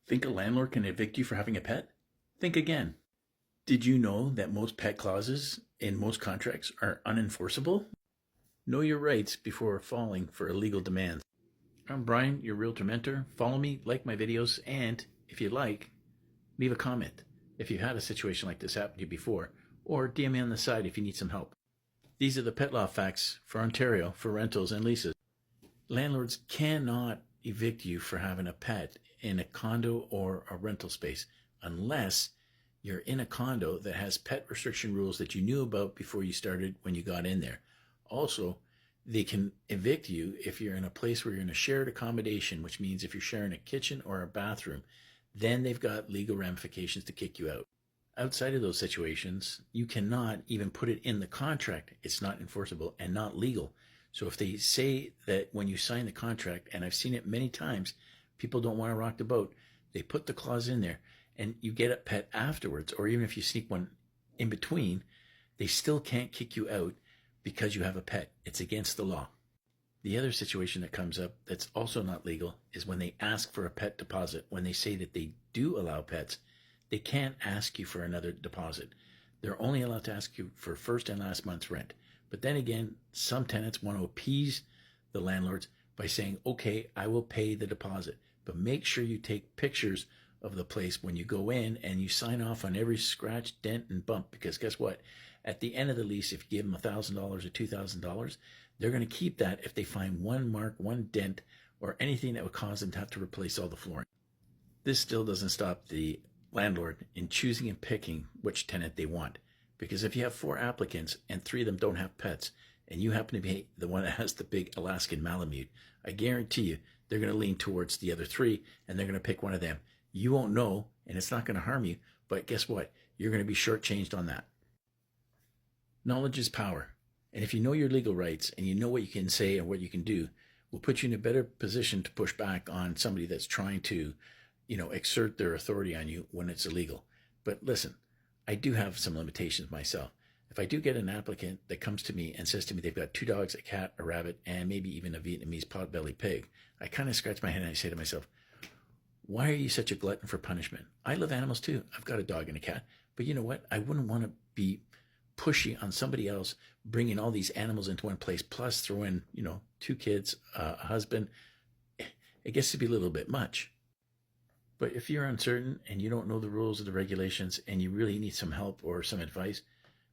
Think a landlord can evict you for having a pet? Think again. Did you know that most pet clauses in most contracts are unenforceable? Know your rights before falling for illegal demands. I'm Brian, your realtor mentor. Follow me, like my videos, and if you like, leave a comment if you've had a situation like this happen to you before, or DM me on the side if you need some help. These are the pet law facts for Ontario for rentals and leases. Landlords cannot evict you for having a pet in a condo or a rental space unless you're in a condo that has pet restriction rules that you knew about before you started when you got in there. Also, they can evict you if you're in a place where you're in a shared accommodation, which means if you're sharing a kitchen or a bathroom, then they've got legal ramifications to kick you out. Outside of those situations, you cannot even put it in the contract. It's not enforceable and not legal. So if they say that when you sign the contract, and I've seen it many times, people don't want to rock the boat, they put the clause in there and you get a pet afterwards, or even if you sneak one in between, they still can't kick you out because you have a pet. It's against the law. The other situation that comes up that's also not legal is when they ask for a pet deposit. When they say that they do allow pets, they can't ask you for another deposit. They're only allowed to ask you for first and last month's rent. But then again, some tenants want to appease the landlords by saying, okay, I will pay the deposit. But make sure you take pictures of the place when you go in and you sign off on every scratch, dent, and bump. Because guess what? At the end of the lease, if you give them $1,000 or $2,000, they're going to keep that if they find one mark, one dent, or anything that would cause them to have to replace all the flooring. This still doesn't stop the landlord in choosing and picking which tenant they want. Because if you have 4 applicants and 3 of them don't have pets, and you happen to be the one that has the big Alaskan Malamute, I guarantee you they're going to lean towards the other 3 and they're going to pick one of them. You won't know, and it's not going to harm you, but guess what? You're going to be shortchanged on that. Knowledge is power. And if you know your legal rights and you know what you can say and what you can do, will put you in a better position to push back on somebody that's trying to, exert their authority on you when it's illegal. But listen, I do have some limitations myself. If I do get an applicant that comes to me and says to me they've got 2 dogs, a cat, a rabbit, and maybe even a Vietnamese potbelly pig, I kind of scratch my head and I say to myself, why are you such a glutton for punishment? I love animals too. I've got a dog and a cat. But you know what? I wouldn't want to be pushy on somebody else bringing all these animals into one place, plus throw in, 2 kids, a husband. It gets to be a little bit much. But if you're uncertain and you don't know the rules or the regulations and you really need some help or some advice,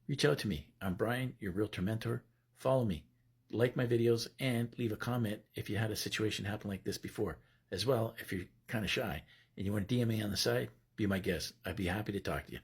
reach out to me. I'm Brian, your realtor mentor. Follow me, like my videos, and leave a comment if you had a situation happen like this before. As well, if you're kind of shy and you want to DM me on the side, be my guest. I'd be happy to talk to you.